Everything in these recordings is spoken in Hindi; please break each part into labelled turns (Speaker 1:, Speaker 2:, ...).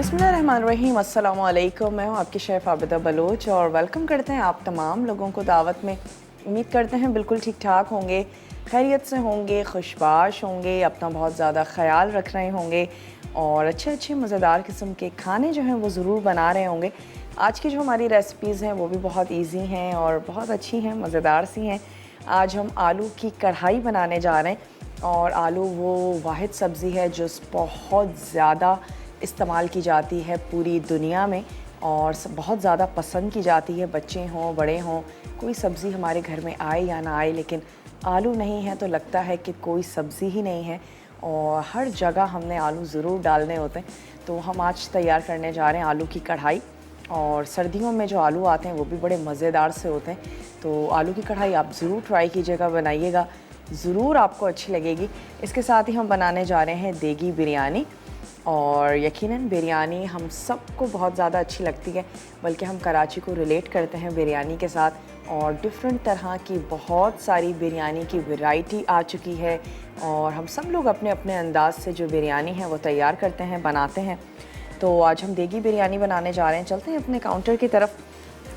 Speaker 1: बिस्मिल्लाहिर्रहमानिर्रहीम, अस्सलाम वालेकुम। मैं हूँ आपकी शेफ़ आबिदा बलोच और वेलकम करते हैं आप तमाम लोगों को दावत में। उम्मीद करते हैं बिल्कुल ठीक ठाक होंगे, खैरियत से होंगे, खुशबाश होंगे, अपना बहुत ज़्यादा ख्याल रख रहे होंगे और अच्छे अच्छे मज़ेदार किस्म के खाने जो हैं वो ज़रूर बना रहे होंगे। आज की जो हमारी रेसिपीज़ हैं वो भी बहुत ईजी हैं और बहुत अच्छी हैं, मज़ेदार सी हैं। आज हम आलू की कढ़ाई बनाने जा रहे हैं और आलू वो वाहिद सब्ज़ी है जो बहुत ज़्यादा इस्तेमाल की जाती है पूरी दुनिया में और बहुत ज़्यादा पसंद की जाती है। बच्चे हों, बड़े हों, कोई सब्ज़ी हमारे घर में आए या ना आए, लेकिन आलू नहीं है तो लगता है कि कोई सब्ज़ी ही नहीं है और हर जगह हमने आलू ज़रूर डालने होते हैं। तो हम आज तैयार करने जा रहे हैं आलू की कढ़ाई। और सर्दियों में जो आलू आते हैं वो भी बड़े मज़ेदार से होते हैं। तो आलू की कढ़ाई आप ज़रूर ट्राई कीजिएगा, बनाइएगा, ज़रूर आपको अच्छी लगेगी। इसके साथ ही हम बनाने जा रहे हैं देगी बिरयानी और यकीनन बिरयानी हम सबको बहुत ज़्यादा अच्छी लगती है, बल्कि हम कराची को रिलेट करते हैं बिरयानी के साथ। और डिफरेंट तरह की बहुत सारी बिरयानी की वैरायटी आ चुकी है और हम सब लोग अपने अपने अंदाज से जो बिरयानी है वो तैयार करते हैं, बनाते हैं। तो आज हम देगी बिरयानी बनाने जा रहे हैं। चलते हैं अपने काउंटर की तरफ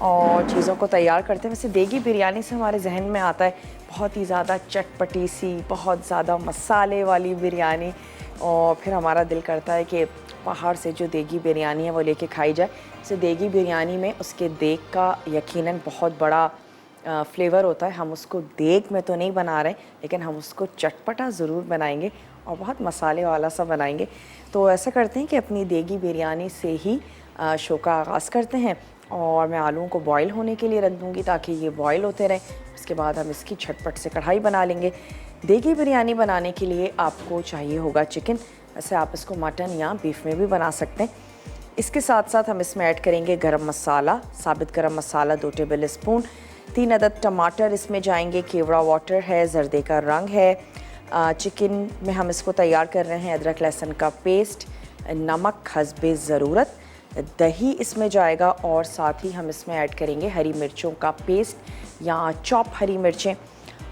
Speaker 1: और चीज़ों को तैयार करते हैं। वैसे देगी बिरयानी से हमारे जहन में आता है बहुत ही ज़्यादा चटपटी सी, बहुत ज़्यादा मसाले वाली बिरयानी और फिर हमारा दिल करता है कि बाहर से जो देगी बिरयानी है वो लेके खाई जाए। जैसे देगी बिरयानी में उसके देग का यकीनन बहुत बड़ा फ्लेवर होता है। हम उसको देग में तो नहीं बना रहे, लेकिन हम उसको चटपटा ज़रूर बनाएंगे और बहुत मसाले वाला सा बनाएंगे। तो ऐसा करते हैं कि अपनी देगी बिरयानी से ही शो का आगाज़ करते हैं और मैं आलूओं को बॉईल होने के लिए रख दूँगी ताकि ये बॉईल होते रहें। उसके बाद हम इसकी झटपट से कढ़ाई बना लेंगे। देगी बिरयानी बनाने के लिए आपको चाहिए होगा चिकन। वैसे आप इसको मटन या बीफ में भी बना सकते हैं। इसके साथ साथ हम इसमें ऐड करेंगे गरम मसाला, साबित गरम मसाला 2 टेबल स्पून, 3 अदद टमाटर इसमें जाएंगे, केवड़ा वाटर है, जर्दे का रंग है। चिकन में हम इसको तैयार कर रहे हैं अदरक लहसुन का पेस्ट, नमक हस्बे ज़रूरत, दही इसमें जाएगा और साथ ही हम इसमें ऐड करेंगे हरी मिर्चों का पेस्ट या चॉप हरी मिर्चें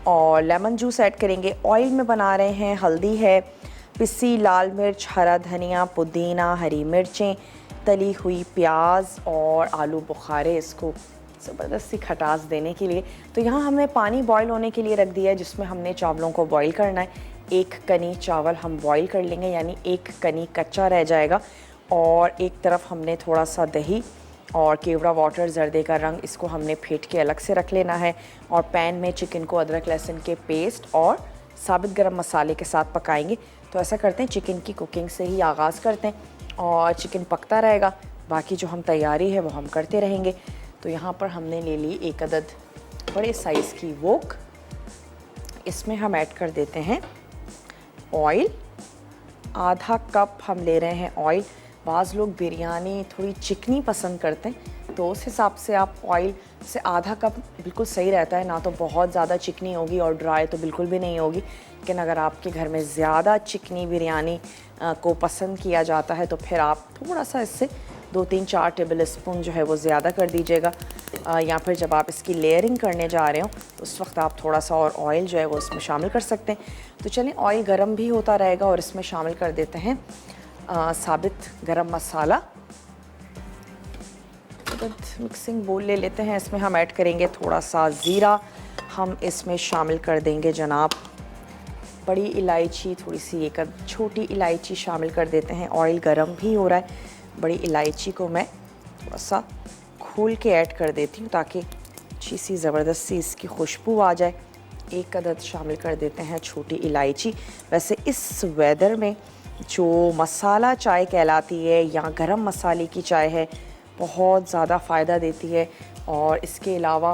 Speaker 1: और लेमन जूस ऐड करेंगे। ऑयल में बना रहे हैं, हल्दी है, पिसी लाल मिर्च, हरा धनिया, पुदीना, हरी मिर्चें, तली हुई प्याज और आलू बुखारे इसको ज़बरदस्त सी खटास देने के लिए। तो यहाँ हमने पानी बॉईल होने के लिए रख दिया है जिसमें हमने चावलों को बॉईल करना है। 1 कनी चावल हम बॉईल कर लेंगे, यानी 1 कनी कच्चा रह जाएगा। और एक तरफ हमने थोड़ा सा दही और केवड़ा वाटर, जर्दे का रंग, इसको हमने फेंट के अलग से रख लेना है। और पैन में चिकन को अदरक लहसुन के पेस्ट और साबित गरम मसाले के साथ पकाएंगे। तो ऐसा करते हैं, चिकन की कुकिंग से ही आगाज़ करते हैं और चिकन पकता रहेगा, बाकी जो हम तैयारी है वो हम करते रहेंगे। तो यहाँ पर हमने ले ली 1 अदद बड़े साइज़ की वोक। इसमें हम ऐड कर देते हैं ऑयल, आधा कप हम ले रहे हैं ऑयल। बाज़ लोग बिरयानी थोड़ी चिकनी पसंद करते हैं तो उस हिसाब से आप ऑयल से आधा कप बिल्कुल सही रहता है, ना तो बहुत ज़्यादा चिकनी होगी और ड्राई तो बिल्कुल भी नहीं होगी। लेकिन अगर आपके घर में ज़्यादा चिकनी बिरयानी को पसंद किया जाता है तो फिर आप थोड़ा सा इससे 2-3-4 टेबल स्पून जो है वो ज़्यादा कर दीजिएगा। या फिर जब आप इसकी लेयरिंग करने जा रहे हो तो उस वक्त आप थोड़ा सा और ऑयल जो है वो इसमें शामिल कर सकते हैं। तो चलें, ऑयल गर्म भी होता रहेगा और इसमें शामिल कर देते हैं साबित गरम मसाला। मिक्सिंग बोल ले लेते हैं, इसमें हम ऐड करेंगे थोड़ा सा ज़ीरा, हम इसमें शामिल कर देंगे जनाब बड़ी इलायची, थोड़ी सी एक छोटी इलायची शामिल कर देते हैं। ऑयल गरम भी हो रहा है, बड़ी इलायची को मैं थोड़ा सा खोल के ऐड कर देती हूँ ताकि अच्छी सी ज़बरदस्त सी इसकी खुशबू आ जाए। 1 अदद शामिल कर देते हैं छोटी इलायची। वैसे इस वेदर में जो मसाला चाय कहलाती है या गरम मसाले की चाय है, बहुत ज़्यादा फ़ायदा देती है। और इसके अलावा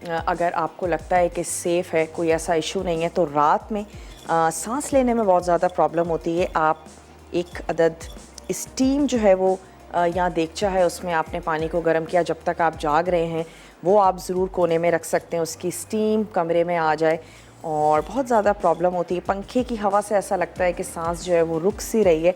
Speaker 1: अगर आपको लगता है कि सेफ़ है, कोई ऐसा इशू नहीं है, तो रात में सांस लेने में बहुत ज़्यादा प्रॉब्लम होती है, आप 1 अदद स्टीम जो है वो या देगचा है उसमें आपने पानी को गर्म किया, जब तक आप जाग रहे हैं वो आप ज़रूर कोने में रख सकते हैं, उसकी स्टीम कमरे में आ जाए। और बहुत ज़्यादा प्रॉब्लम होती है, पंखे की हवा से ऐसा लगता है कि सांस जो है वो रुक सी रही है।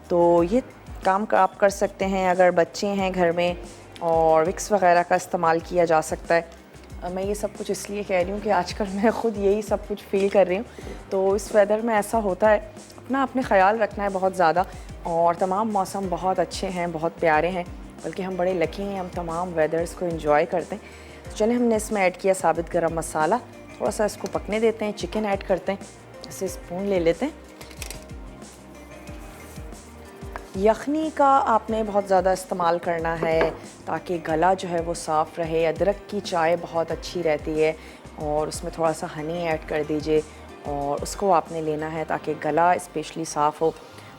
Speaker 1: तो ये काम आप कर सकते हैं। अगर बच्चे हैं घर में और विक्स वगैरह का इस्तेमाल किया जा सकता है। मैं ये सब कुछ इसलिए कह रही हूँ कि आजकल मैं ख़ुद यही सब कुछ फ़ील कर रही हूँ। तो इस वेदर में ऐसा होता है, अपना आपने ख्याल रखना है बहुत ज़्यादा। और तमाम मौसम बहुत अच्छे हैं, बहुत प्यारे हैं, बल्कि हम बड़े लकी हैं, हम तमाम वेदर्स को एंजॉय करते हैं। तो चलें, हमने इसमें ऐड किया साबित गरम मसाला, थोड़ा सा इसको पकने देते हैं। चिकन ऐड करते हैं, इसे स्पून ले लेते हैं। यखनी का आपने बहुत ज़्यादा इस्तेमाल करना है ताकि गला जो है वो साफ़ रहे। अदरक की चाय बहुत अच्छी रहती है और उसमें थोड़ा सा हनी ऐड कर दीजिए और उसको आपने लेना है ताकि गला स्पेशली साफ़ हो।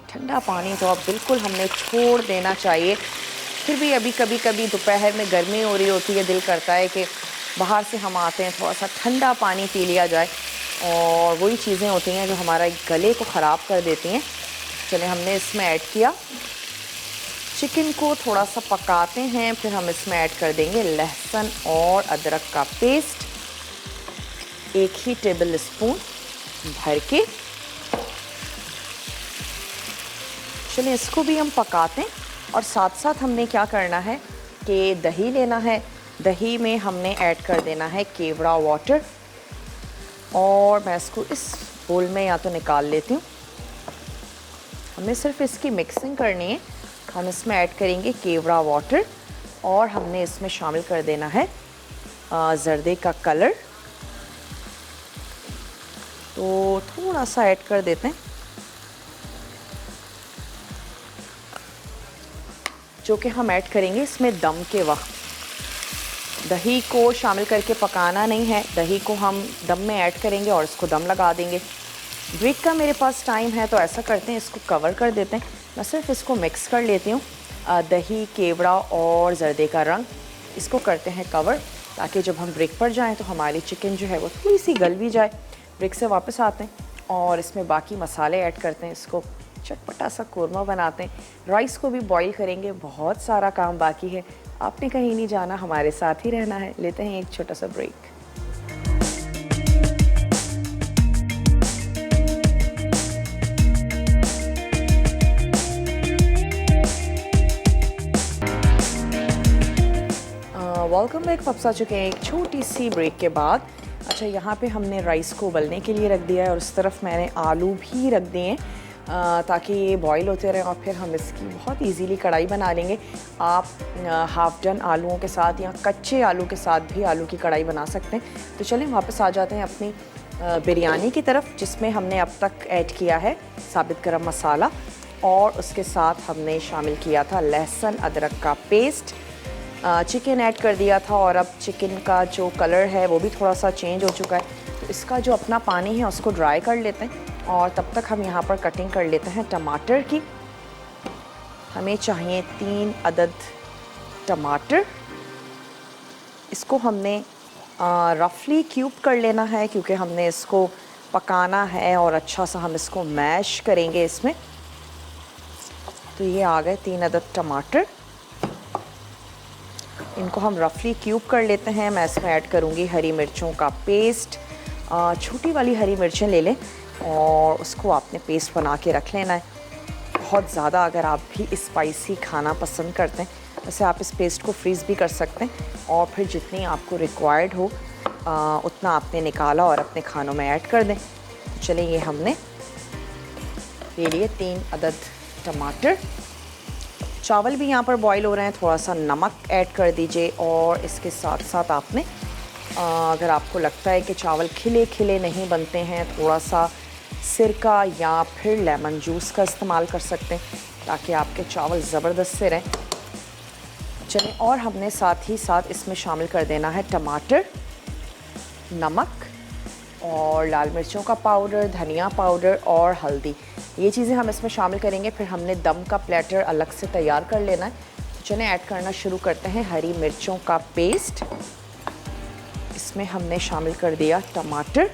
Speaker 1: ठंडा पानी तो अब बिल्कुल हमने छोड़ देना चाहिए। फिर भी अभी कभी कभी दोपहर में गर्मी हो रही होती है, दिल करता है कि बाहर से हम आते हैं थोड़ा सा ठंडा पानी पी लिया जाए, और वही चीज़ें होती हैं जो हमारा गले को ख़राब कर देती हैं। चले, हमने इसमें ऐड किया, चिकन को थोड़ा सा पकाते हैं, फिर हम इसमें ऐड कर देंगे लहसुन और अदरक का पेस्ट, 1 ही टेबल स्पून भर के। चलिए, इसको भी हम पकाते हैं और साथ साथ हमने क्या करना है कि दही लेना है। दही में हमने ऐड कर देना है केवड़ा वाटर, और मैं इसको इस बोल में या तो निकाल लेती हूँ। हमें सिर्फ इसकी मिक्सिंग करनी है। हम इसमें ऐड करेंगे केवड़ा वाटर और हमने इसमें शामिल कर देना है ज़र्दे का कलर, तो थोड़ा सा ऐड कर देते हैं, जो कि हम ऐड करेंगे इसमें दम के वक्त। दही को शामिल करके पकाना नहीं है, दही को हम दम में ऐड करेंगे और इसको दम लगा देंगे। ब्रेक का मेरे पास टाइम है तो ऐसा करते हैं, इसको कवर कर देते हैं। मैं सिर्फ इसको मिक्स कर लेती हूँ, दही, केवड़ा और ज़र्दे का रंग, इसको करते हैं कवर, ताकि जब हम ब्रेक पर जाएं तो हमारी चिकन जो है वो थोड़ी सी गल भी जाए। ब्रेक से वापस आते हैं और इसमें बाकी मसाले ऐड करते हैं, इसको चटपटा सा कोरमा बनाते हैं। राइस को भी बॉईल करेंगे, बहुत सारा काम बाकी है। आपने कहीं नहीं जाना, हमारे साथ ही रहना है। लेते हैं एक छोटा सा ब्रेक। Welcome back. वापस आ चुके हैं एक छोटी सी ब्रेक के बाद। अच्छा, यहाँ पे हमने राइस को उबलने के लिए रख दिया है और उस तरफ मैंने आलू भी रख दिए हैं ताकि ये बॉईल होते रहें और फिर हम इसकी बहुत इजीली कढ़ाई बना लेंगे। आप हाफ डन आलूओं के साथ या कच्चे आलू के साथ भी आलू की कढ़ाई बना सकते हैं। तो चलें वापस आ जाते हैं अपनी बिरयानी की तरफ, जिसमें हमने अब तक ऐड किया है साबित गरम मसाला और उसके साथ हमने शामिल किया था लहसुन अदरक का पेस्ट। चिकन ऐड कर दिया था और अब चिकन का जो कलर है वो भी थोड़ा सा चेंज हो चुका है, तो इसका जो अपना पानी है उसको ड्राई कर लेते हैं। और तब तक हम यहाँ पर कटिंग कर लेते हैं टमाटर की। हमें चाहिए 3 अदद टमाटर। इसको हमने रफली क्यूब कर लेना है क्योंकि हमने इसको पकाना है और अच्छा सा हम इसको मैश करेंगे इसमें। तो ये आ गए 3 अदद टमाटर, इनको हम रफली क्यूब कर लेते हैं। मैं इसमें ऐड करूँगी हरी मिर्चों का पेस्ट। छोटी वाली हरी मिर्चें ले लें और उसको आपने पेस्ट बना के रख लेना है। बहुत ज़्यादा अगर आप भी स्पाइसी खाना पसंद करते हैं, वैसे आप इस पेस्ट को फ्रीज़ भी कर सकते हैं और फिर जितनी आपको रिक्वायर्ड हो उतना आपने निकाला और अपने खानों में ऐड कर दें। तो चलिए, ये हमने ले लिए 3 अदद टमाटर। चावल भी यहाँ पर बॉईल हो रहे हैं, थोड़ा सा नमक ऐड कर दीजिए और इसके साथ साथ आपने अगर आपको लगता है कि चावल खिले खिले नहीं बनते हैं, थोड़ा सा सिरका या फिर लेमन जूस का इस्तेमाल कर सकते हैं ताकि आपके चावल ज़बरदस्त से रहें। चलें, और हमने साथ ही साथ इसमें शामिल कर देना है टमाटर, नमक और लाल मिर्चों का पाउडर, धनिया पाउडर और हल्दी। ये चीज़ें हम इसमें शामिल करेंगे। फिर हमने दम का प्लेटर अलग से तैयार कर लेना है। तो चलें, ऐड करना शुरू करते हैं हरी मिर्चों का पेस्ट। इसमें हमने शामिल कर दिया टमाटर,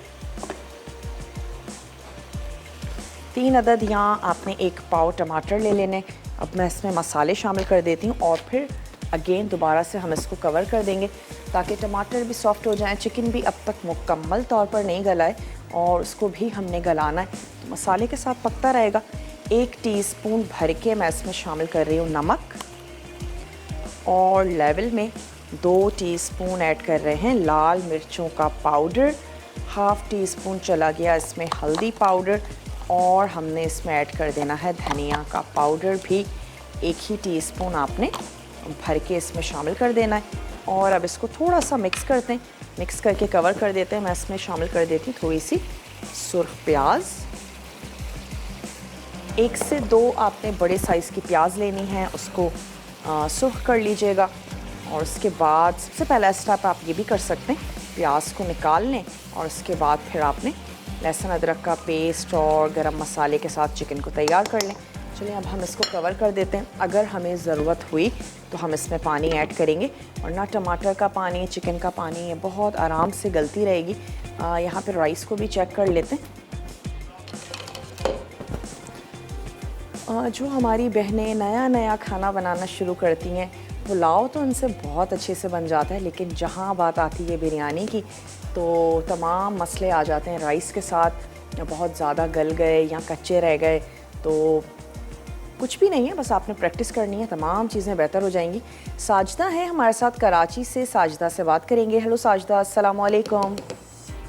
Speaker 1: 3 अदद, यहाँ आपने 1 पाव टमाटर ले लेने। अब मैं इसमें मसाले शामिल कर देती हूँ और फिर अगेन दोबारा से हम इसको कवर कर देंगे ताकि टमाटर भी सॉफ्ट हो जाएं। चिकन भी अब तक मुकम्मल तौर पर नहीं गला है और उसको भी हमने गलाना है, तो मसाले के साथ पकता रहेगा। 1 टीस्पून भर के मैं इसमें शामिल कर रही हूँ नमक और लेवल में 2 टीस्पून ऐड कर रहे हैं लाल मिर्चों का पाउडर। हाफ़ टी स्पून चला गया इसमें हल्दी पाउडर और हमने इसमें ऐड कर देना है धनिया का पाउडर भी 1 ही टीस्पून आपने भर के इसमें शामिल कर देना है। और अब इसको थोड़ा सा मिक्स करते हैं, मिक्स करके कवर कर देते हैं। मैं इसमें शामिल कर देती हूँ थोड़ी सी सुर्ख प्याज। 1 से 2 आपने बड़े साइज़ की प्याज लेनी है, उसको सुर्ख कर लीजिएगा। और उसके बाद सबसे पहला स्टेप आप ये भी कर सकते हैं, प्याज को निकाल लें और उसके बाद फिर आपने लहसुन अदरक का पेस्ट और गरम मसाले के साथ चिकन को तैयार कर लें। चलिए अब हम इसको कवर कर देते हैं। अगर हमें ज़रूरत हुई तो हम इसमें पानी ऐड करेंगे, वरना टमाटर का पानी, चिकन का पानी ये बहुत आराम से गलती रहेगी। यहाँ पर राइस को भी चेक कर लेते हैं। जो हमारी बहनें नया नया खाना बनाना शुरू करती हैं, पुलाव तो उनसे बहुत अच्छे से बन जाता है, लेकिन जहाँ बात आती है बिरयानी की तो तमाम मसले आ जाते हैं। राइस के साथ बहुत ज़्यादा गल गए या कच्चे रह गए तो कुछ भी नहीं है, बस आपने प्रैक्टिस करनी है, तमाम चीज़ें बेहतर हो जाएंगी। साजिदा है हमारे साथ कराची से, साजिदा से बात करेंगे। हेलो साजिदा, अस्सलाम वालेकुम।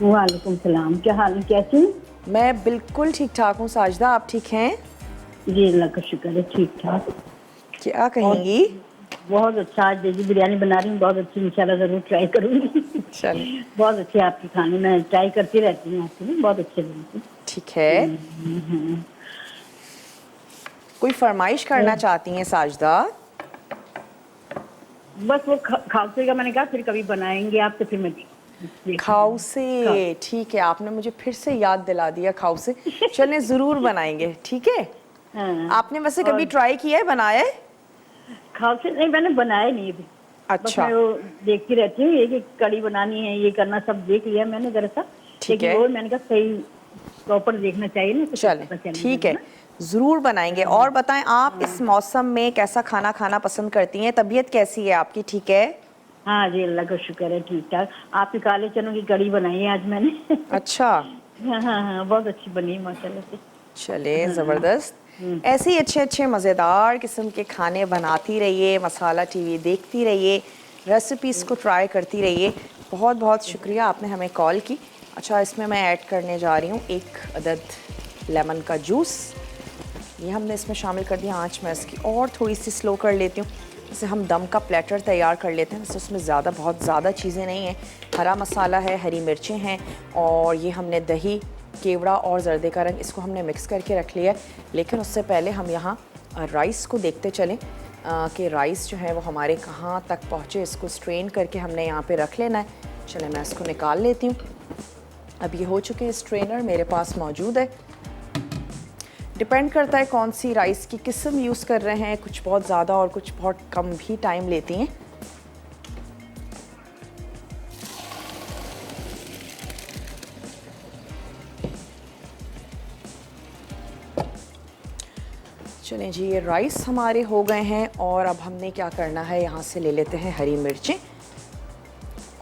Speaker 2: वालेकुम सलाम, क्या हाल है, कैसी?
Speaker 1: मैं बिल्कुल ठीक ठाक हूँ साजिदा, आप ठीक हैं?
Speaker 2: जी अल्लाह का शुक्र है, ठीक ठाक।
Speaker 1: क्या कहेंगी?
Speaker 2: बहुत अच्छा, आज जी बिरयानी बना रही हूँ, बहुत अच्छी, इंशाल्लाह ज़रूर ट्राई करूँगी।
Speaker 1: चलिए
Speaker 2: बहुत अच्छे आपके खाने, मैं ट्राई करती रहती हूँ आपके लिए, बहुत अच्छे बनते हैं।
Speaker 1: ठीक है। कोई फरमाइश करना चाहती हैं साजिदा?
Speaker 2: बस वो खाउसे का मैंने कहा फिर कभी बनाएंगे आप, तो फिर मैं
Speaker 1: खाउसे, ठीक है, आपने मुझे फिर से याद दिला दिया खाउसे। चलें ज़रूर बनाएंगे, ठीक है।
Speaker 2: हाँ।
Speaker 1: आपने वैसे कभी ट्राई किया है, बनाया है?
Speaker 2: खाउसे नहीं, मैंने बनाया नहीं अभी।
Speaker 1: अच्छा।
Speaker 2: बस मैं वो देखती रहती हूँ, ये कि कड़ी बनानी है, ये करना, सब देख लिया मैंने जरा सा, लेकिन वो मैंने कहा सही प्रॉपर देखना चाहिए ना।
Speaker 1: चलें ठीक है, ज़रूर बनाएंगे। और बताएं, आप इस मौसम में कैसा खाना खाना पसंद करती हैं? तबीयत कैसी है आपकी, ठीक है?
Speaker 2: हाँ जी अल्लाह का शुक्र है, ठीक ठाक। आपकी काले चनों की कड़ी बनाई है आज मैंने।
Speaker 1: अच्छा।
Speaker 2: हाँ हाँ हाँ, बहुत अच्छी बनी माशाल्लाह से।
Speaker 1: चले ज़बरदस्त। ऐसे ही अच्छे अच्छे मज़ेदार किस्म के खाने बनाती रहिए, मसाला टीवी देखती रहिए, रेसिपीज़ को ट्राई करती रहिए। बहुत बहुत शुक्रिया आपने हमें कॉल की। अच्छा, इसमें मैं ऐड करने जा रही हूँ 1 अदद लेमन का जूस, ये हमने इसमें शामिल कर दिया। आँच मैं इसकी और थोड़ी सी स्लो कर लेती हूँ। जैसे हम दम का प्लेटर तैयार कर लेते हैं, वैसे उसमें बहुत ज़्यादा चीज़ें नहीं हैं। हरा मसाला है, हरी मिर्चें हैं, और ये हमने दही, केवड़ा और जर्दे का रंग, इसको हमने मिक्स करके रख लिया है। लेकिन उससे पहले हम यहाँ राइस को देखते चलें कि राइस जो है वो हमारे कहाँ तक पहुँचे। इसको स्ट्रेन करके हमने यहाँ पे रख लेना है। चलें मैं इसको निकाल लेती हूँ। अब ये हो चुके हैं, स्ट्रेनर मेरे पास मौजूद है। डिपेंड करता है कौन सी राइस की किस्म यूज़ कर रहे हैं, कुछ बहुत ज़्यादा और कुछ बहुत कम भी टाइम लेती हैं। चलें जी, ये राइस हमारे हो गए हैं। और अब हमने क्या करना है, यहाँ से ले लेते हैं हरी मिर्चें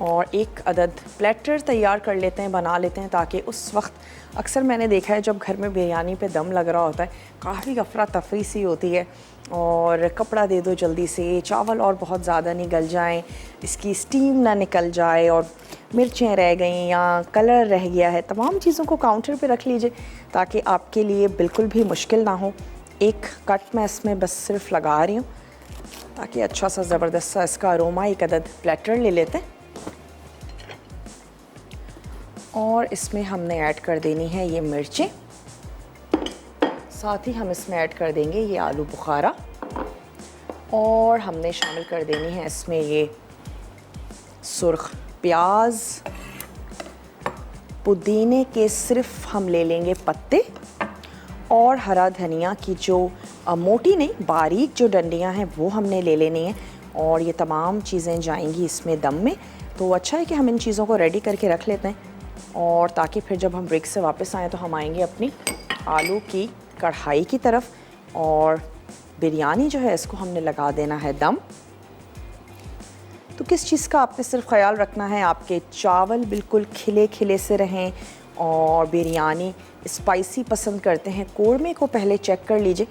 Speaker 1: और 1 अदद प्लेटर तैयार कर लेते हैं, बना लेते हैं, ताकि उस वक्त अक्सर मैंने देखा है जब घर में बिरयानी पे दम लग रहा होता है, काफ़ी अफरा तफरी सी होती है और कपड़ा दे दो जल्दी से, चावल और बहुत ज़्यादा नहीं गल जाएं, इसकी स्टीम ना निकल जाए और मिर्चें रह गई या कलर रह गया है। तमाम चीज़ों को काउंटर पे रख लीजिए ताकि आपके लिए बिल्कुल भी मुश्किल ना हो। 1 कट मैं इसमें बस सिर्फ लगा रही हूँ ताकि अच्छा सा ज़बरदस्त सा इसका अरोमा। 1 अदद प्लेटर ले लेते हैं और इसमें हमने ऐड कर देनी है ये मिर्चें, साथ ही हम इसमें ऐड कर देंगे ये आलू बुखारा, और हमने शामिल कर देनी है इसमें ये सुर्ख प्याज। पुदीने के सिर्फ हम ले लेंगे पत्ते, और हरा धनिया की जो मोटी नहीं बारीक जो डंडियां हैं वो हमने ले लेनी है। और ये तमाम चीज़ें जाएंगी इसमें दम में, तो अच्छा है कि हम इन चीज़ों को रेडी करके रख लेते हैं, और ताकि फिर जब हम ब्रेक से वापस आएँ तो हम आएंगे अपनी आलू की कढ़ाई की तरफ। और बिरयानी जो है इसको हमने लगा देना है दम। तो किस चीज़ का आपने सिर्फ ख्याल रखना है, आपके चावल बिल्कुल खिले खिले से रहें, और बिरयानी स्पाइसी पसंद करते हैं, कोरमे को पहले चेक कर लीजिए,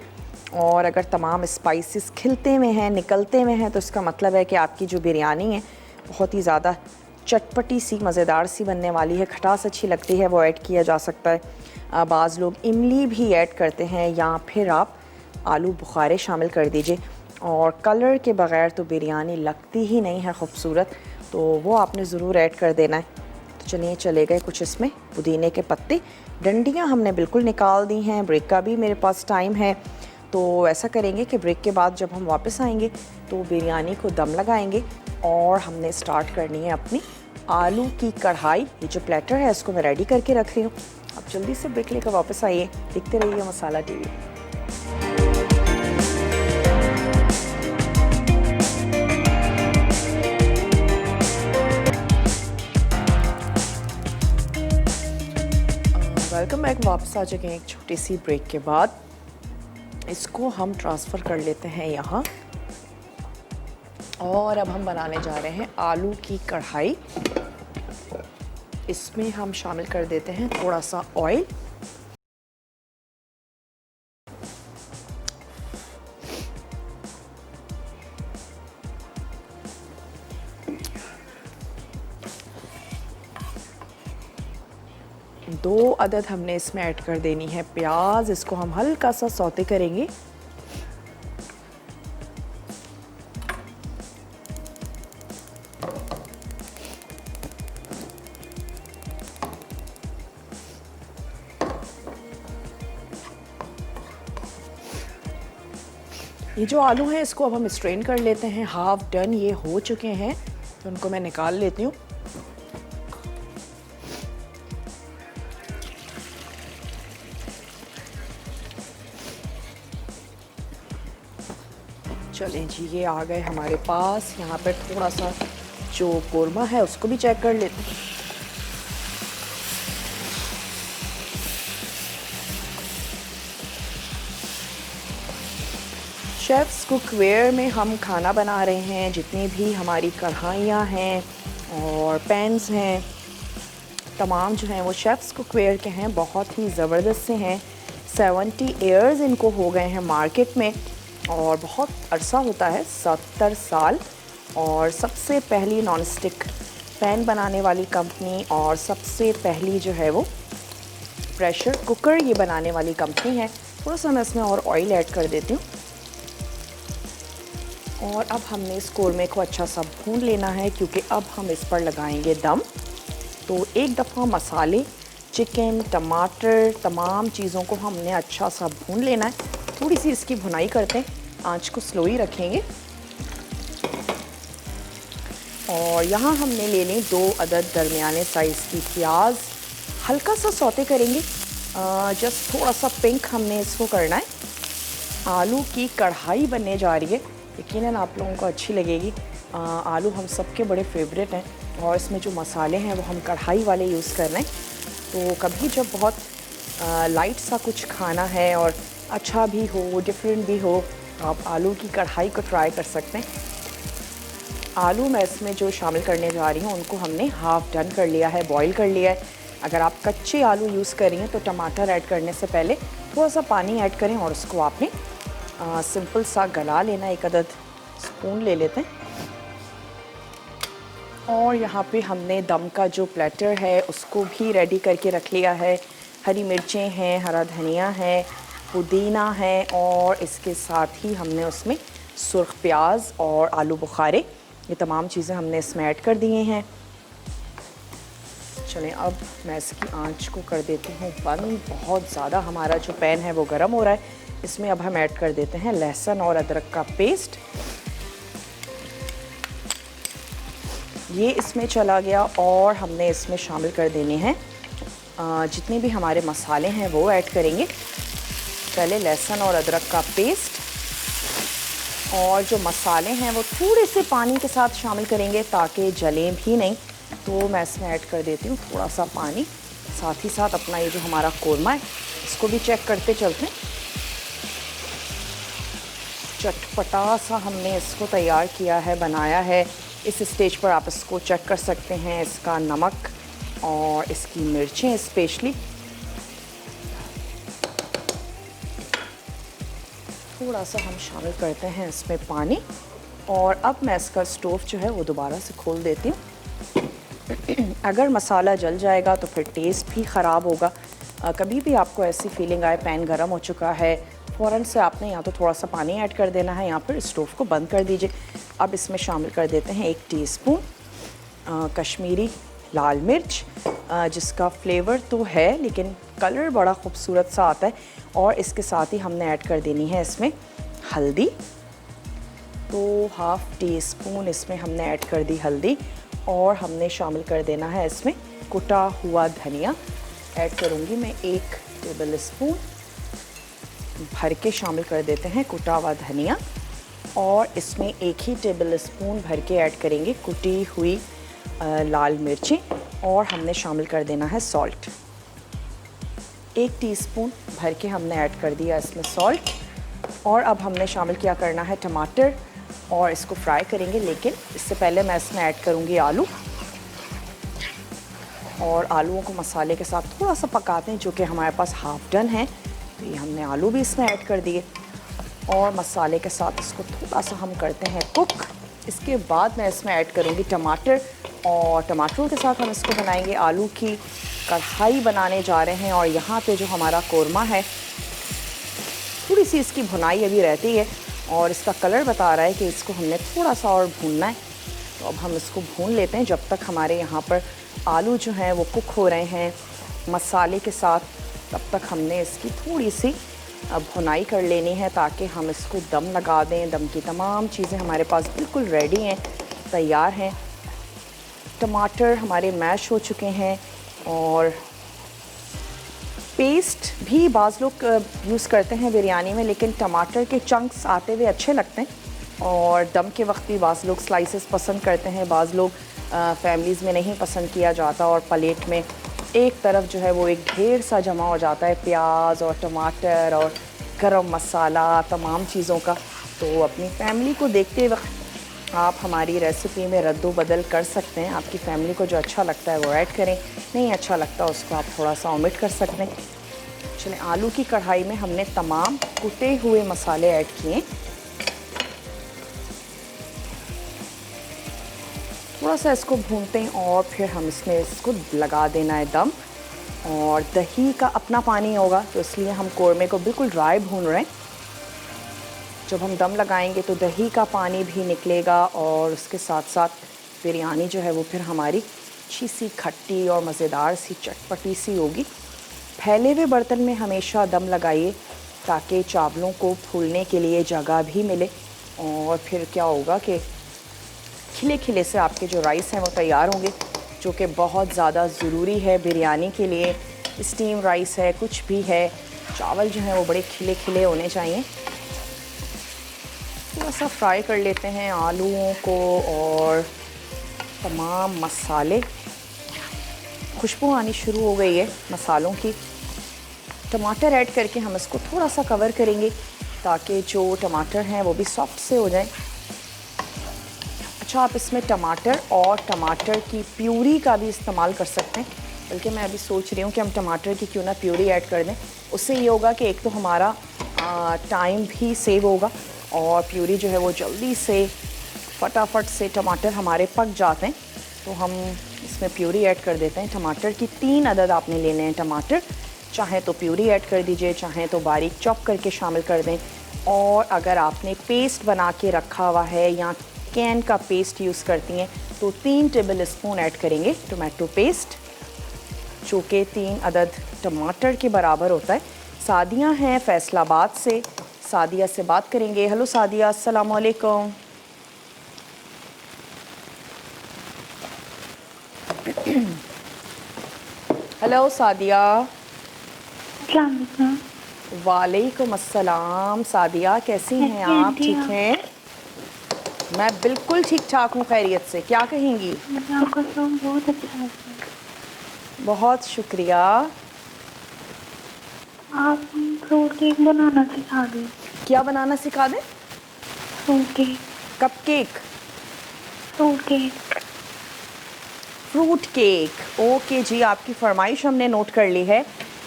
Speaker 1: और अगर तमाम स्पाइसेस खिलते में हैं, निकलते में हैं, तो इसका मतलब है कि आपकी जो बिरयानी है बहुत ही ज़्यादा चटपटी सी, मज़ेदार सी बनने वाली है। खटास अच्छी लगती है वो ऐड किया जा सकता है। बाज़ लोग इमली भी ऐड करते हैं, या फिर आप आलू बुखारे शामिल कर दीजिए। और कलर के बग़ैर तो बिरयानी लगती ही नहीं है खूबसूरत, तो वो आपने ज़रूर ऐड कर देना है। तो चलिए चले गए कुछ इसमें पुदीने के पत्ते। डंडियाँ हमने बिल्कुल निकाल दी हैं, ब्रेक का भी मेरे पास टाइम है, तो ऐसा करेंगे कि ब्रेक के बाद जब हम वापस आएंगे तो बिरयानी को दम लगाएंगे और हमने स्टार्ट करनी है अपनी आलू की कढ़ाई। ये जो प्लेटर है इसको मैं रेडी करके रख रही हूँ। अब जल्दी से ब्रेक लेकर वापस आइए, देखते रहिए मसाला टीवी। वेलकम बैक, वापस आ चुके हैं एक छोटी सी ब्रेक के बाद। इसको हम ट्रांसफ़र कर लेते हैं यहाँ, और अब हम बनाने जा रहे हैं आलू की कढ़ाई। इसमें हम शामिल कर देते हैं थोड़ा सा ऑयल, दो अदद हमने इसमें ऐड कर देनी है प्याज। इसको हम हल्का सा सौते करेंगे। ये जो आलू हैं इसको अब हम स्ट्रेन कर लेते हैं। हाफ डन ये हो चुके हैं, तो उनको मैं निकाल लेती हूँ। चलें जी, ये आ गए हमारे पास। यहाँ पर थोड़ा सा जो कोरमा है उसको भी चेक कर लेते हैं। शेफ्स कुकवेयर में हम खाना बना रहे हैं। जितनी भी हमारी कढ़ाइयाँ हैं और पैन्स हैं, तमाम जो हैं वो शेफ्स कुकवेयर के हैं, बहुत ही ज़बरदस्त से हैं। 70 ईयर्स इनको हो गए हैं मार्केट में, और बहुत अरसा होता है, 70 साल। और सबसे पहली नॉन स्टिक पैन बनाने वाली कंपनी, और सबसे पहली जो है वो प्रेशर कुकर ये बनाने वाली कंपनी है। थोड़ा सा मैं इसमें और ऑयल ऐड कर देती हूँ। और अब हमने इस कोरमे को अच्छा सा भून लेना है, क्योंकि अब हम इस पर लगाएंगे दम। तो एक दफ़ा मसाले, चिकन, टमाटर, तमाम चीज़ों को हमने अच्छा सा भून लेना है। थोड़ी सी इसकी भुनाई करते हैं, आंच को स्लो ही रखेंगे। और यहाँ हमने ले ली 2 अदद दरमियाने साइज़ की प्याज, हल्का सा सौते करेंगे, जस्ट थोड़ा सा पिंक हमने इसको करना है। आलू की कढ़ाई बनने जा रही है, यकीनन आप लोगों को अच्छी लगेगी। आलू हम सबके बड़े फेवरेट हैं, और इसमें जो मसाले हैं वो हम कढ़ाई वाले यूज़ कर रहे हैं। तो कभी जब बहुत लाइट सा कुछ खाना है और अच्छा भी हो, डिफरेंट भी हो, आप आलू की कढ़ाई को ट्राई कर सकते हैं। आलू मैं इसमें जो शामिल करने जा रही हूँ उनको हमने हाफ़ डन कर लिया है, बॉईल कर लिया है। अगर आप कच्चे आलू यूज़ कर रही हैं तो टमाटर ऐड करने से पहले थोड़ा सा पानी ऐड करें, और उसको आपने सिंपल सा गला लेना। एक अदद स्पून ले लेते हैं। और यहाँ पे हमने दम का जो प्लेटर है उसको भी रेडी करके रख लिया है। हरी मिर्चें हैं, हरा धनिया है, पुदीना है, और इसके साथ ही हमने उसमें सुर्ख प्याज और आलू बुखारे, ये तमाम चीज़ें हमने इसमें ऐड कर दिए हैं। चलें, अब मैं इसकी आंच को कर देती हूँ बंद। बहुत ज़्यादा हमारा जो पैन है वो गर्म हो रहा है। इसमें अब हम ऐड कर देते हैं लहसुन और अदरक का पेस्ट। ये इसमें चला गया, और हमने इसमें शामिल कर देने हैं जितने भी हमारे मसाले हैं वो ऐड करेंगे। पहले लहसुन और अदरक का पेस्ट, और जो मसाले हैं वो थोड़े से पानी के साथ शामिल करेंगे ताकि जलें भी नहीं। तो मैं इसमें ऐड कर देती हूँ थोड़ा सा पानी। साथ ही साथ अपना ये जो हमारा कोरमा है इसको भी चेक करते चलते हैं। चटपटा सा हमने इसको तैयार किया है, बनाया है। इस स्टेज पर आप इसको चेक कर सकते हैं, इसका नमक और इसकी मिर्चें स्पेशली। थोड़ा सा हम शामिल करते हैं इसमें पानी, और अब मैं इसका स्टोव जो है वो दोबारा से खोल देती हूँ। अगर मसाला जल जाएगा तो फिर टेस्ट भी ख़राब होगा। कभी भी आपको ऐसी फीलिंग आए पैन गर्म हो चुका है, फ़ौरन से आपने या तो थोड़ा सा पानी ऐड कर देना है या फिर स्टोव को बंद कर दीजिए। अब इसमें शामिल कर देते हैं 1 टीस्पून कश्मीरी लाल मिर्च, जिसका फ्लेवर तो है लेकिन कलर बड़ा खूबसूरत सा आता है। और इसके साथ ही हमने ऐड कर देनी है इसमें हल्दी, तो हाफ़ टी स्पून इसमें हमने ऐड कर दी हल्दी। और हमने शामिल कर देना है इसमें कुटा हुआ धनिया। ऐड करूँगी मैं 1 टेबल स्पून भर के शामिल कर देते हैं कुटा हुआ धनिया। और इसमें 1 ही टेबल स्पून भर के ऐड करेंगे कुटी हुई लाल मिर्ची। और हमने शामिल कर देना है सॉल्ट, 1 टीस्पून भर के हमने ऐड कर दिया इसमें सॉल्ट। और अब हमने शामिल क्या करना है टमाटर और इसको फ्राई करेंगे, लेकिन इससे पहले मैं इसमें ऐड करूँगी आलू। और आलूओं को मसाले के साथ थोड़ा सा पकाते हैं, जो कि हमारे पास हाफ डन है। तो ये हमने आलू भी इसमें ऐड कर दिए और मसाले के साथ इसको थोड़ा सा हम करते हैं कुक। इसके बाद मैं इसमें ऐड करूँगी टमाटर और टमाटरों के साथ हम इसको बनाएंगे। आलू की कढ़ाई बनाने जा रहे हैं और यहाँ पे जो हमारा कोरमा है थोड़ी सी इसकी भुनाई अभी रहती है और इसका कलर बता रहा है कि इसको हमने थोड़ा सा और भूनना है। तो अब हम इसको भून लेते हैं जब तक हमारे यहाँ पर आलू जो हैं वो कुक हो रहे हैं मसाले के साथ। तब तक हमने इसकी थोड़ी सी भुनाई कर लेनी है ताकि हम इसको दम लगा दें। दम की तमाम चीज़ें हमारे पास बिल्कुल रेडी हैं, तैयार हैं। टमाटर हमारे मैश हो चुके हैं और पेस्ट भी बाज़ लोग यूज़ करते हैं बिरयानी में, लेकिन टमाटर के चंक्स आते हुए अच्छे लगते हैं। और दम के वक्त भी बाज़ लोग स्लाइसेस पसंद करते हैं, बाज़ लोग फैमिलीज़ में नहीं पसंद किया जाता और प्लेट में एक तरफ जो है वो एक ढेर सा जमा हो जाता है प्याज और टमाटर और गरम मसाला तमाम चीज़ों का। तो अपनी फैमिली को देखते वक्त आप हमारी रेसिपी में रद्दो बदल कर सकते हैं। आपकी फैमिली को जो अच्छा लगता है वो ऐड करें, नहीं अच्छा लगता उसको आप थोड़ा सा ओमिट कर सकते हैं। चलें, आलू की कढ़ाई में हमने तमाम कुटे हुए मसाले ऐड किए। थोड़ा सा इसको भूनते हैं और फिर हम इसमें इसको लगा देना है दम। और दही का अपना पानी होगा तो इसलिए हम कोरमे को बिल्कुल ड्राई भून रहे हैं। जब हम दम लगाएंगे तो दही का पानी भी निकलेगा और उसके साथ साथ बिरयानी जो है वो फिर हमारी अच्छी सी खट्टी और मज़ेदार सी चटपटी सी होगी। फैले हुए बर्तन में हमेशा दम लगाइए ताकि चावलों को फूलने के लिए जगह भी मिले। और फिर क्या होगा कि खिले खिले से आपके जो राइस हैं वो तैयार होंगे, जो कि बहुत ज़्यादा ज़रूरी है बिरयानी के लिए। स्टीम राइस है कुछ भी है, चावल जो हैं वो बड़े खिले खिले होने चाहिए। थोड़ा सा फ्राई कर लेते हैं आलूओं को और तमाम मसाले। खुशबू आनी शुरू हो गई है मसालों की। टमाटर ऐड करके हम इसको थोड़ा सा कवर करेंगे ताकि जो टमाटर हैं वो भी सॉफ्ट से हो जाएं। अच्छा, आप इसमें टमाटर और टमाटर की प्यूरी का भी इस्तेमाल कर सकते हैं, बल्कि मैं अभी सोच रही हूँ कि हम टमाटर की क्यों ना प्यूरी ऐड कर दें। उससे ये होगा कि एक तो हमारा टाइम भी सेव होगा और प्यूरी जो है वो जल्दी से फटाफट से टमाटर हमारे पक जाते हैं। तो हम इसमें प्यूरी ऐड कर देते हैं। टमाटर की 3 अदद आपने लेने हैं टमाटर, चाहे तो प्यूरी ऐड कर दीजिए, चाहे तो बारीक चॉप करके शामिल कर दें। और अगर आपने पेस्ट बना के रखा हुआ है या कैन का पेस्ट यूज़ करती हैं तो 3 टेबल स्पून ऐड करेंगे टोमेटो पेस्ट, जो कि 3 अदद टमाटर के बराबर होता है। सादिया हैं फैसलाबाद से, सादिया से बात करेंगे। हेलो सादिया, अस्सलाम वालेकुम। हेलो सादिया। वालेकुम अस्सलाम। सादिया कैसी हैं आप, ठीक हैं? मैं बिल्कुल ठीक ठाक हूँ, खैरियत से। क्या कहेंगी?
Speaker 3: आपका सॉन्ग बहुत अच्छा है।
Speaker 1: बहुत शुक्रिया।
Speaker 3: आप फ्रूट केक बनाना सिखा दें।
Speaker 1: क्या बनाना सिखा दें?
Speaker 3: Fruit cake.
Speaker 1: Cupcake?
Speaker 3: Fruit cake.
Speaker 1: Fruit cake, okay जी, आपकी फरमाइश हमने नोट कर ली है।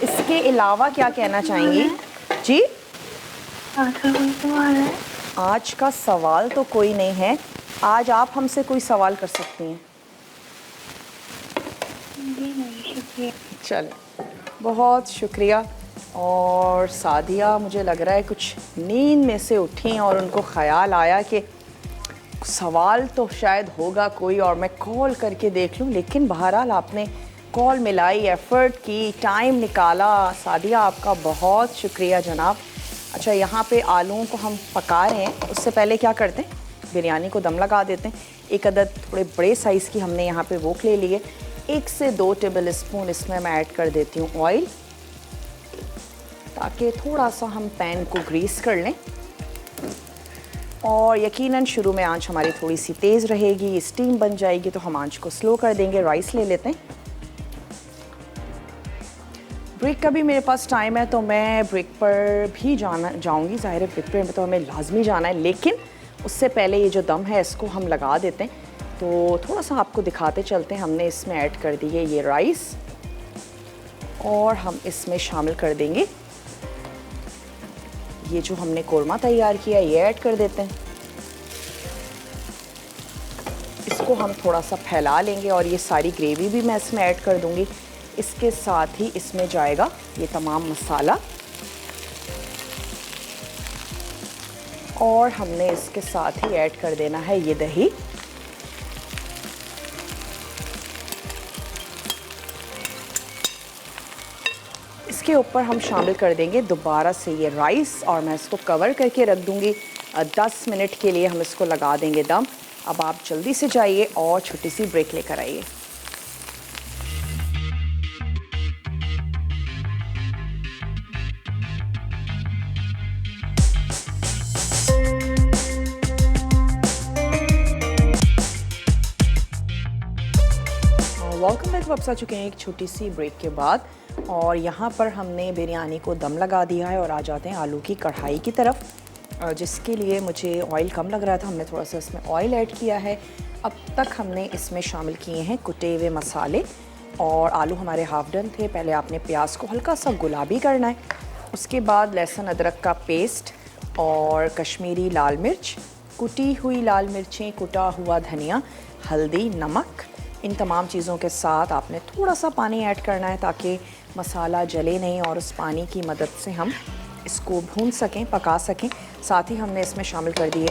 Speaker 1: इसके अलावा क्या कहना चाहेंगी जी?
Speaker 3: आपका कोई सवाल है?
Speaker 1: आज का सवाल तो कोई नहीं है। आज आप हमसे कोई सवाल कर सकती हैं।
Speaker 3: जी नहीं, शुक्रिया।
Speaker 1: चलें। बहुत शुक्रिया। और सादिया मुझे लग रहा है कुछ नींद में से उठी और उनको ख्याल आया कि सवाल तो शायद होगा कोई और मैं कॉल करके देख लूं, लेकिन बहरहाल आपने कॉल मिलाई, एफ़र्ट की, टाइम निकाला। सादिया आपका बहुत शुक्रिया जनाब। अच्छा, यहाँ पे आलूओं को हम पका रहे हैं, उससे पहले क्या करते हैं, बिरयानी को दम लगा देते हैं। एक अदद थोड़े बड़े साइज़ की हमने यहाँ पे वोक ले लिए। 1 से 2 टेबल स्पून इसमें मैं ऐड कर देती हूँ ऑयल, ताकि थोड़ा सा हम पैन को ग्रीस कर लें। और यकीनन शुरू में आंच हमारी थोड़ी सी तेज़ रहेगी, स्टीम बन जाएगी तो हम आंच को स्लो कर देंगे। राइस ले लेते हैं। ब्रेक का भी मेरे पास टाइम है तो मैं ब्रेक पर भी जाऊंगी। ज़ाहिर है ब्रेक पर तो हमें लाजमी जाना है, लेकिन उससे पहले ये जो दम है इसको हम लगा देते हैं। तो थोड़ा सा आपको दिखाते चलते हैं। हमने इसमें ऐड कर दी है ये राइस और हम इसमें शामिल कर देंगे ये जो हमने कोरमा तैयार किया, ये ऐड कर देते हैं। इसको हम थोड़ा सा फैला लेंगे और ये सारी ग्रेवी भी मैं इसमें ऐड कर दूंगी। इसके साथ ही इसमें जाएगा ये तमाम मसाला और हमने इसके साथ ही ऐड कर देना है ये दही। इसके ऊपर हम शामिल कर देंगे दोबारा से ये राइस और मैं इसको कवर करके रख दूंगी 10 मिनट के लिए। हम इसको लगा देंगे दम। अब आप जल्दी से जाइए और छोटी सी ब्रेक लेकर आइए। Welcome back. वापस आ चुके हैं एक छोटी सी ब्रेक के बाद और यहाँ पर हमने बिरयानी को दम लगा दिया है और आ जाते हैं आलू की कढ़ाई की तरफ, जिसके लिए मुझे ऑयल कम लग रहा था, हमने थोड़ा सा इसमें ऑयल ऐड किया है। अब तक हमने इसमें शामिल किए हैं कुटे हुए मसाले और आलू हमारे हाफ डन थे। पहले आपने प्याज को हल्का सा गुलाबी करना है, उसके बाद लहसुन अदरक का पेस्ट और कश्मीरी लाल मिर्च, कुटी हुई लाल मिर्चें, कुटा हुआ धनिया, हल्दी, नमक, इन तमाम चीज़ों के साथ आपने थोड़ा सा पानी ऐड करना है ताकि मसाला जले नहीं और उस पानी की मदद से हम इसको भून सकें, पका सकें। साथ ही हमने इसमें शामिल कर दिए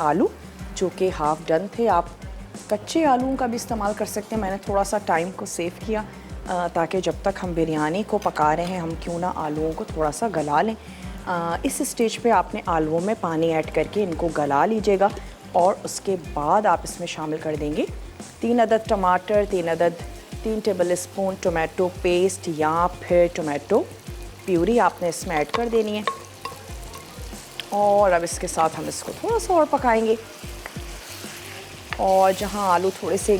Speaker 1: आलू जो कि हाफ़ डन थे। आप कच्चे आलूओं का भी इस्तेमाल कर सकते हैं। मैंने थोड़ा सा टाइम को सेव किया ताकि जब तक हम बिरयानी को पका रहे हैं हम क्यों ना आलूओं को थोड़ा सा गला लें। इस स्टेज पे आपने आलूओं में पानी ऐड करके इनको गला लीजिएगा और उसके बाद आप इसमें शामिल कर देंगे 3 अदद टमाटर, 3 टेबल स्पून टोमेटो पेस्ट या फिर टोमेटो प्यूरी आपने इसमें ऐड कर देनी है। और अब इसके साथ हम इसको थोड़ा सा और पकाएंगे और जहां आलू थोड़े से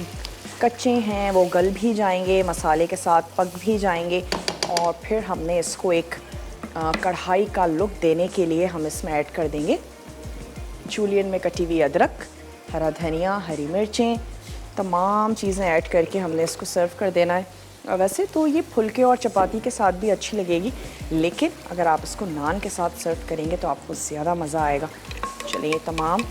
Speaker 1: कच्चे हैं वो गल भी जाएंगे, मसाले के साथ पक भी जाएंगे। और फिर हमने इसको एक कढ़ाई का लुक देने के लिए हम इसमें ऐड कर देंगे जूलियन में कटी हुई अदरक, हरा धनिया, हरी मिर्चें, तमाम चीज़ें ऐड करके हमने इसको सर्व कर देना है। वैसे तो ये फुलके और चपाती के साथ भी अच्छी लगेगी, लेकिन अगर आप इसको नान के साथ सर्व करेंगे तो आपको ज़्यादा मज़ा आएगा। चलिए, तमाम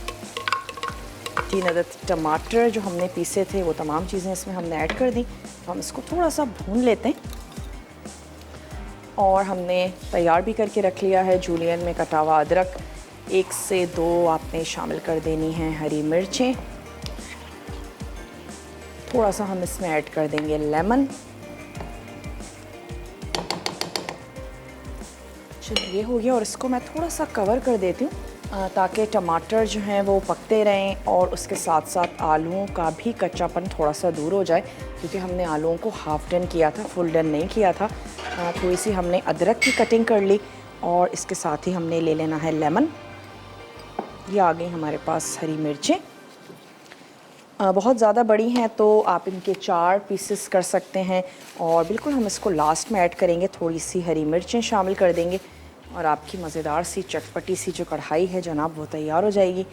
Speaker 1: 3 अदद टमाटर जो हमने पीसे थे वो तमाम चीज़ें इसमें हमने ऐड कर दी। तो हम इसको थोड़ा सा भून लेते हैं और हमने तैयार भी करके रख लिया है जूलियन में कटा हुआ अदरक। 1 से 2 आपने शामिल कर देनी है हरी मिर्चें। थोड़ा सा हम इसमें ऐड कर देंगे लेमन। चलिए, ये हो गया और इसको मैं थोड़ा सा कवर कर देती हूँ ताकि टमाटर जो हैं वो पकते रहें और उसके साथ साथ आलूओं का भी कच्चापन थोड़ा सा दूर हो जाए, क्योंकि हमने आलूओं को हाफ़ डन किया था, फुल डन नहीं किया था। थोड़ी सी हमने अदरक की कटिंग कर ली और इसके साथ ही हमने ले लेना है लेमन। ये आ गई हमारे पास हरी मिर्चें। बहुत ज़्यादा बड़ी हैं तो आप इनके 4 पीसेस कर सकते हैं और बिल्कुल हम इसको लास्ट में ऐड करेंगे। थोड़ी सी हरी मिर्चें शामिल कर देंगे और आपकी मज़ेदार सी चटपटी सी जो कढ़ाई है जनाब वो तैयार हो जाएगी।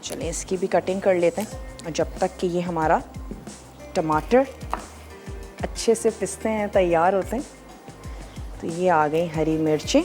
Speaker 1: चलें, इसकी भी कटिंग कर लेते हैं जब तक कि ये हमारा टमाटर अच्छे से पिसते हैं, तैयार होते हैं। तो ये आ गई हरी मिर्चें।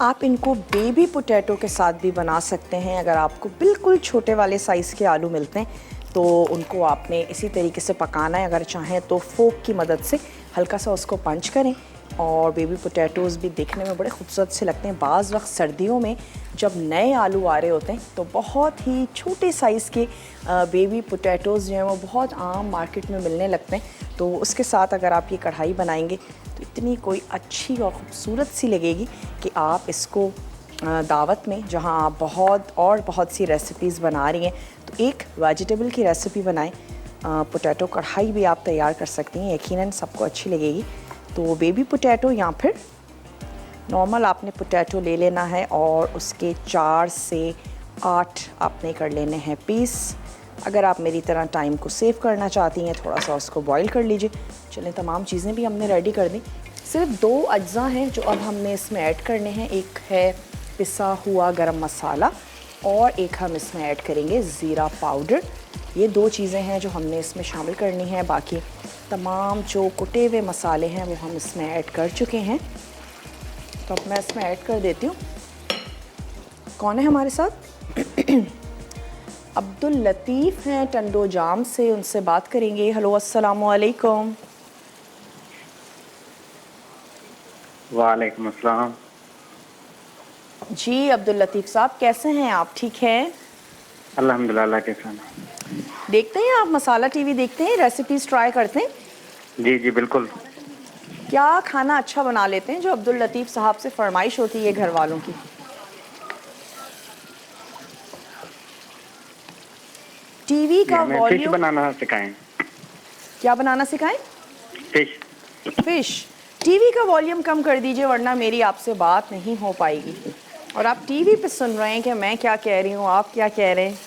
Speaker 1: आप इनको बेबी पोटैटो के साथ भी बना सकते हैं। अगर आपको बिल्कुल छोटे वाले साइज़ के आलू मिलते हैं तो उनको आपने इसी तरीके से पकाना है। अगर चाहें तो फोक की मदद से हल्का सा उसको पंच करें। और बेबी पोटैटोज़ भी देखने में बड़े खूबसूरत से लगते हैं। बाज़ वक्त सर्दियों में जब नए आलू आ रहे होते हैं तो बहुत ही छोटे साइज़ के बेबी पोटैटोज़ जो हैं वो बहुत आम मार्केट में मिलने लगते हैं। तो उसके साथ अगर आप ये कढ़ाई बनाएंगे तो इतनी कोई अच्छी और ख़ूबसूरत सी लगेगी कि आप इसको दावत में, जहां आप बहुत सी रेसिपीज़ बना रही हैं, तो एक वेजिटेबल की रेसिपी बनाएं। पोटैटो कढ़ाई भी आप तैयार कर सकती हैं, यकीनन सबको अच्छी लगेगी। तो बेबी पोटैटो या फिर नॉर्मल आपने पोटैटो ले लेना है और उसके 4 से 8 आपने कर लेने हैं पीस। अगर आप मेरी तरह टाइम को सेव करना चाहती हैं, थोड़ा सा उसको बॉईल कर लीजिए। चलें, तमाम चीज़ें भी हमने रेडी कर दी। सिर्फ 2 अज्जा हैं जो अब हमने इसमें ऐड करने हैं। एक है पिसा हुआ गरम मसाला और एक हम इसमें ऐड करेंगे ज़ीरा पाउडर। ये 2 चीज़ें हैं जो हमने इसमें शामिल करनी है। बाकी तमाम जो कुटे हुए मसाले हैं वो हम इसमें ऐड कर चुके हैं। तो अब मैं इसमें ऐड कर देती हूँ। कौन है हमारे साथ? अब्दुल लतीफ़ हैं टंडो जाम से, उनसे बात करेंगे। हेलो, अस्सलाम वालेकुम।
Speaker 4: वालेकुम अस्सलाम।
Speaker 1: जी अब्दुल लतीफ़ साहब, कैसे हैं आप? ठीक हैं?
Speaker 4: अल्हम्दुलिल्लाह, अल्लाह के साथ।
Speaker 1: देखते हैं आप मसाला टीवी देखते हैं, रेसिपीज़ ट्राई करते हैं?
Speaker 4: जी जी बिल्कुल।
Speaker 1: क्या खाना अच्छा बना लेते हैं जो अब्दुल लतीफ़ साहब से फरमाइश होती है घर वालों की? टीवी का
Speaker 4: फिश
Speaker 1: वॉल्यूम
Speaker 4: बनाना सिखाएं।
Speaker 1: क्या बनाना सिखाएं?
Speaker 4: फिश।
Speaker 1: फिश। टीवी का वॉल्यूम कम कर दीजिए वरना मेरी आपसे बात नहीं हो पाएगी। और आप टीवी पे सुन रहे हैं कि मैं क्या कह रही हूँ, आप क्या कह रहे हैं।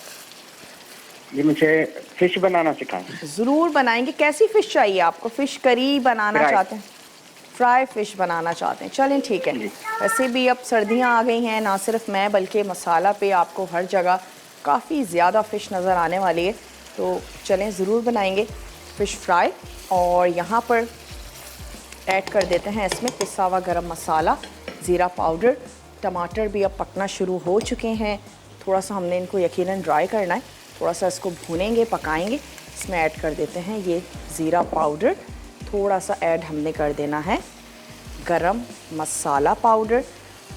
Speaker 4: जी मुझे फिश बनाना सिखाएं।
Speaker 1: ज़रूर बनाएंगे। कैसी फ़िश चाहिए आपको? फ़िश करी बनाना
Speaker 4: फ्राई।
Speaker 1: चाहते हैं? फ्राई फ़िश बनाना चाहते हैं? चलें ठीक है। वैसे भी अब सर्दियाँ आ गई हैं, ना सिर्फ मैं बल्कि मसाला पे आपको हर जगह काफ़ी ज़्यादा फ़िश नज़र आने वाली है। तो चलें, ज़रूर बनाएंगे फ़िश फ्राई। और यहाँ पर ऐड कर देते हैं इसमें पिसा हुआ गरम मसाला, ज़ीरा पाउडर। टमाटर भी अब पकना शुरू हो चुके हैं। थोड़ा सा हमने इनको यकीनन ड्राई करना है। थोड़ा सा इसको भूनेंगे, पकाएंगे। इसमें ऐड कर देते हैं ये ज़ीरा पाउडर। थोड़ा सा ऐड हमने कर देना है गरम मसाला पाउडर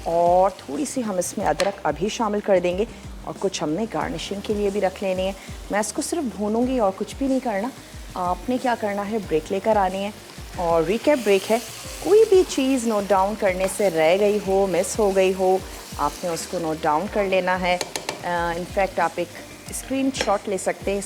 Speaker 1: और थोड़ी सी हम इसमें अदरक अभी शामिल कर देंगे। और कुछ हमने गार्निशिंग के लिए भी रख लेनी है। मैं इसको सिर्फ भूनूंगी और कुछ भी नहीं करना। आपने क्या करना है, ब्रेक लेकर आनी है। और रिकैप ब्रेक है। कोई भी चीज़ नोट डाउन करने से रह गई हो, मिस हो गई हो, आपने उसको नोट डाउन कर लेना है। इनफैक्ट आप एक स्क्रीन शॉट ले सकते हैं।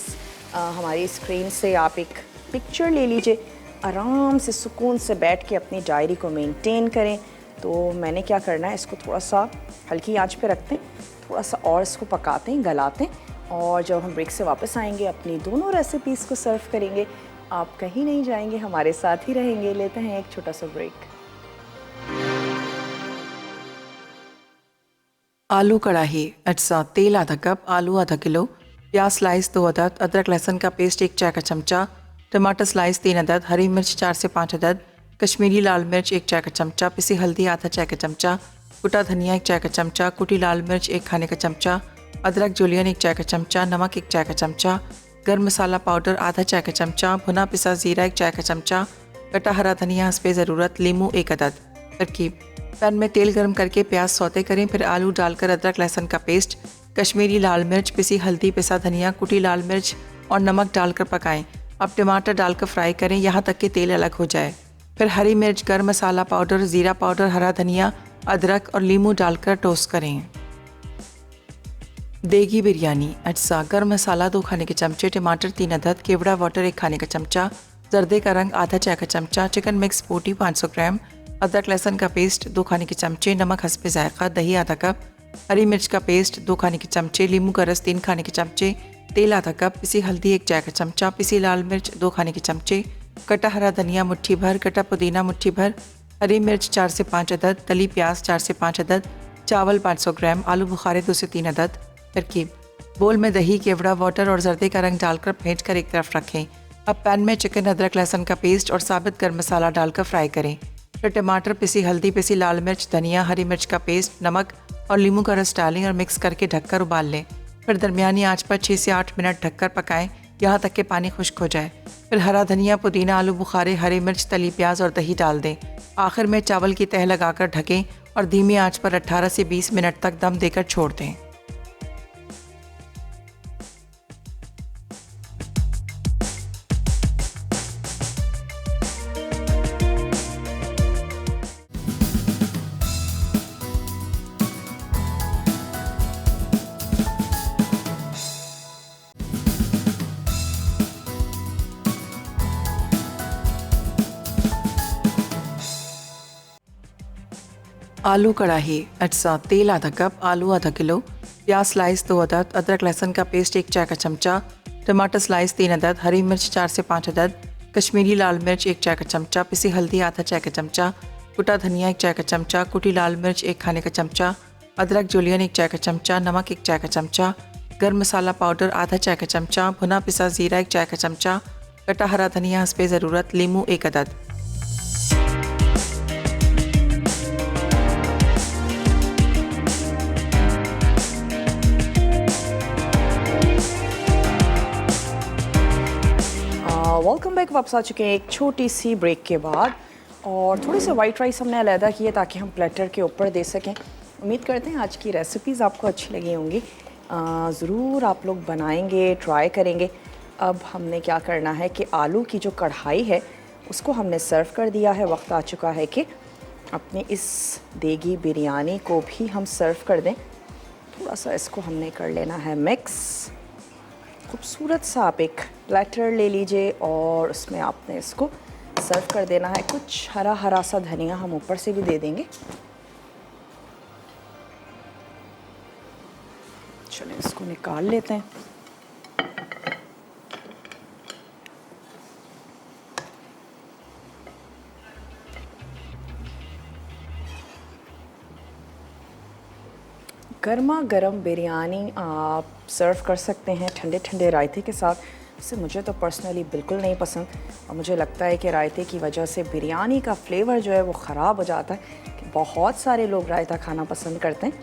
Speaker 1: हमारी स्क्रीन से आप एक पिक्चर ले लीजिए। आराम से सुकून से बैठ के अपनी डायरी को मेंटेन करें। तो मैंने क्या करना है, इसको थोड़ा सा हल्की आंच पे रखते हैं, थोड़ा सा और इसको पकाते हैं, गलाते हैं। और जब हम ब्रेक से वापस आएंगे अपनी दोनों रेसिपीज़ को सर्व करेंगे। आप कहीं नहीं जाएंगे, हमारे साथ ही रहेंगे। लेते हैं एक छोटा सा ब्रेक।
Speaker 5: आलू कढ़ाई अज्जा, तेल आधा कप, आलू आधा किलो, प्याज स्लाइस 2 अदद, अदरक लहसुन का पेस्ट 1 चाय का चमचा, टमाटर स्लाइस 3 अदद, हरी मिर्च 4 से 5 अदद, कश्मीरी लाल मिर्च 1 चाय का चमचा, पिसी हल्दी आधा चाय का चमचा, कुटा धनिया 1 चाय का चमचा, कुटी लाल मिर्च 1 खाने का चमचा, अदरक जुलियन 1 चाय का चमचा, नमक 1 चाय का चमचा, गर्म मसाला पाउडर आधा चाय का चमचा, भुना पिसा ज़ीरा 1 चाय का चमचा, कटा हरा धनिया हस्बे ज़रूरत, लीमू 1 अदद। तरकीब: पैन में तेल गर्म करके प्याज सौते करें, फिर आलू डालकर अदरक लहसुन का पेस्ट, कश्मीरी लाल मिर्च, पिसी हल्दी, पिसा धनिया, कुटी लाल मिर्च और नमक डालकर पकाएं। अब टमाटर डालकर फ्राई करें यहाँ तक कि तेल अलग हो जाए। फिर हरी मिर्च, गर्म मसाला पाउडर, ज़ीरा पाउडर, हरा धनिया, अदरक और लीमू डालकर टोस्ट करें। देगी बिरयानी अज्जा, गर्म मसाला 2 खाने के चमचे, टमाटर 3 अदद, केवड़ा वाटर 1 खाने का चमचा, जर्दे का रंग आधा चाय का चमचा, चिकन मिक्स बोटी 500 ग्राम, अदरक लहसुन का पेस्ट 2 खाने के चमचे, नमक हस्बे जायका, दही आधा कप, हरी मिर्च का पेस्ट 2 खाने के चमचे, लीमू का रस 3 खाने के चमचे, तेल आधा कप, पिसी हल्दी 1 चाय का चमचा, पिसी लाल मिर्च 2 खाने के चमचे, कटा हरा धनिया मुट्ठी भर, कटा पुदीना मुट्ठी भर, हरी मिर्च 4 से 5 अदद, तली प्याज 4 से 5 अदद, चावल 500 ग्राम, आलू बुखारे 2 से 3 अदद। तरकीब: बोल में दही, केवड़ा वाटर और जर्दे का रंग डालकर फेंट कर एक तरफ रखें। अब पैन में चिकन, अदरक लहसुन का पेस्ट और साबित गर्म मसाला डालकर फ्राई करें। फिर टमाटर, पिसी हल्दी, पिसी लाल मिर्च, धनिया, हरी मिर्च का पेस्ट, नमक और लीमू का रस डालें और मिक्स करके ढककर उबाल लें। फिर दरमियानी आंच पर 6 से 8 मिनट ढककर पकाएं। यहाँ तक कि पानी खुश्क हो जाए। फिर हरा धनिया, पुदीना, आलू बुखारे, हरी मिर्च, तली प्याज और दही डाल दें। आखिर में चावल की तह लगाकर ढकें और धीमी आंच पर 18 से 20 मिनट तक दम देकर छोड़ दें। आलू कढ़ाई, अज्जा, तेल आधा कप, आलू आधा किलो, प्याज स्लाइस 2 अदद, अदरक लहसुन का पेस्ट 1 चाय का चमचा, टमाटर स्लाइस 3 अदद, हरी मिर्च 4 से 5 अदद, कश्मीरी लाल मिर्च 1 चाय का चमचा, पिसी हल्दी आधा चाय का चमचा, कुटा धनिया 1 चाय का चमचा, कुटी लाल मिर्च 1 खाने का चमचा, अदरक जुलियन 1 चाय का चमचा, नमक 1 चाय का चमचा, गर्म मसाला पाउडर आधा चाय का चमचा, भुना पिसा ज़ीरा 1 चाय का चमचा, कटा हरा धनिया हस्बे ज़रूरत, लीमू 1 अदद।
Speaker 1: Welcome back. वापस आ चुके हैं एक छोटी सी ब्रेक के बाद, और थोड़े से वाइट राइस हमने अलहदा किए ताकि हम प्लेटर के ऊपर दे सकें। उम्मीद करते हैं आज की रेसिपीज़ आपको अच्छी लगी होंगी। ज़रूर आप लोग बनाएंगे, ट्राई करेंगे। अब हमने क्या करना है कि आलू की जो कढ़ाई है उसको हमने सर्व कर दिया है। वक्त आ चुका है कि अपनी इस देगी बिरयानी को भी हम सर्व कर दें। थोड़ा सा इसको हमने कर लेना है मिक्स। खूबसूरत सा आप एक प्लेटर ले लीजिए और उसमें आपने इसको सर्व कर देना है। कुछ हरा हरा सा धनिया हम ऊपर से भी दे देंगे। चलिए इसको निकाल लेते हैं। गर्मा गर्म बिरयानी आप सर्व कर सकते हैं ठंडे ठंडे रायते के साथ। इससे मुझे तो पर्सनली बिल्कुल नहीं पसंद, और मुझे लगता है कि रायते की वजह से बिरयानी का फ्लेवर जो है वो ख़राब हो जाता है। कि बहुत सारे लोग रायता खाना पसंद करते हैं,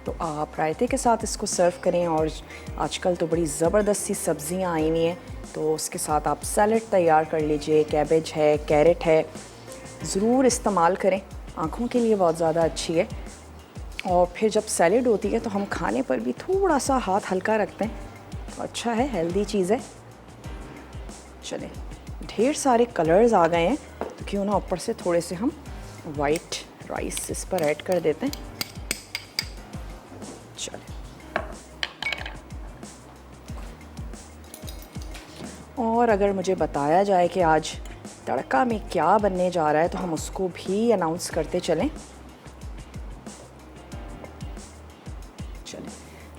Speaker 1: तो आप रायते के साथ इसको सर्व करें। और आजकल तो बड़ी ज़बरदस्त सी सब्ज़ियाँ आई हुई हैं, तो उसके साथ आप सैलड तैयार कर लीजिए। कैबेज है, कैरेट है, ज़रूर इस्तेमाल करें, आँखों के लिए बहुत ज़्यादा अच्छी है। और फिर जब सैलेड होती है तो हम खाने पर भी थोड़ा सा हाथ हल्का रखते हैं, तो अच्छा है, हेल्दी चीज़ है। चलें, ढेर सारे कलर्स आ गए हैं, तो क्यों ना ऊपर से थोड़े से हम वाइट राइस इस पर ऐड कर देते हैं। चलें, और अगर मुझे बताया जाए कि आज तड़का में क्या बनने जा रहा है तो हम उसको भी अनाउंस करते चलें।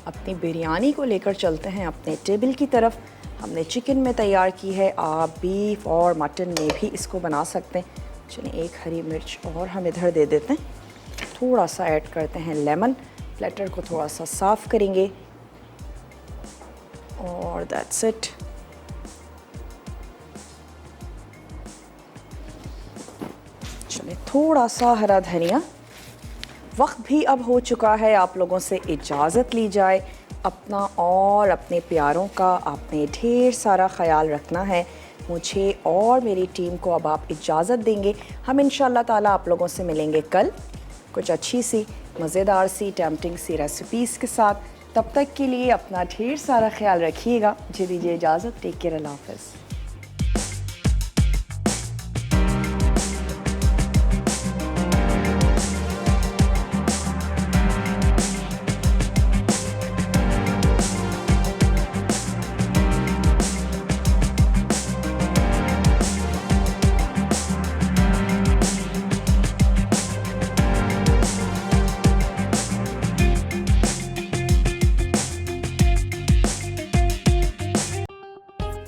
Speaker 1: अपनी बिरयानी को लेकर चलते हैं अपने टेबल की तरफ। हमने चिकन में तैयार की है, आप बीफ और मटन में भी इसको बना सकते हैं। चलिए, एक हरी मिर्च और हम इधर दे देते हैं। थोड़ा सा ऐड करते हैं लेमन। प्लेटर को थोड़ा सा साफ़ करेंगे और दैट्स इट। चलिए, थोड़ा सा हरा धनिया। वक्त भी अब हो चुका है आप लोगों से इजाज़त ली जाए। अपना और अपने प्यारों का आपने ढेर सारा ख्याल रखना है। मुझे और मेरी टीम को अब आप इजाज़त देंगे। हम इंशाअल्लाह ताला आप लोगों से मिलेंगे कल कुछ अच्छी सी मज़ेदार सी टेम्पटिंग सी रेसिपीज़ के साथ। तब तक के लिए अपना ढेर सारा ख्याल रखिएगा। मुझे दीजिए इजाज़त। टेक केयर, अल्लाह हाफ़िज़।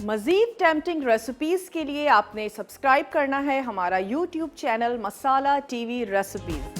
Speaker 1: मज़ीद टेम्पटिंग रेसिपीज़ के लिए आपने सब्सक्राइब करना है हमारा YouTube चैनल मसाला TV रेसिपीज़।